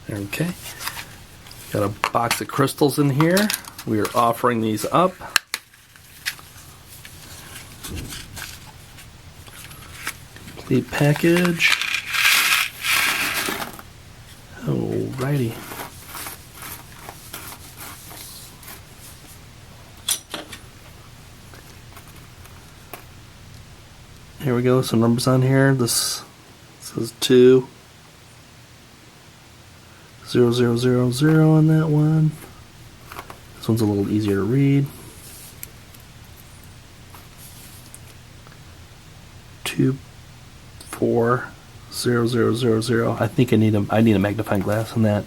Okay. Got a box of crystals in here. We are offering these up. Complete package. Alrighty. Here we go, some numbers on here. This says 2 0 0 0 0 on that one. This one's a little easier to read. 2 4 0 0 0 0. I think I need a magnifying glass on that.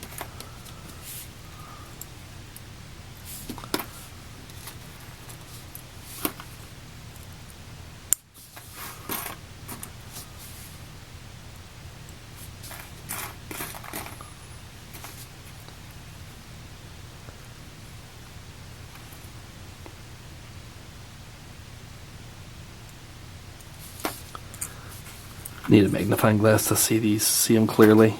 Need a magnifying glass to see them clearly.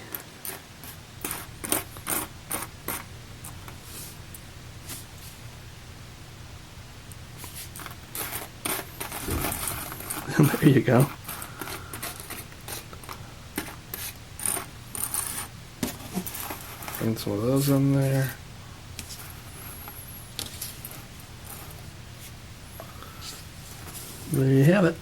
There you go. Bring some of those in there. There you have it.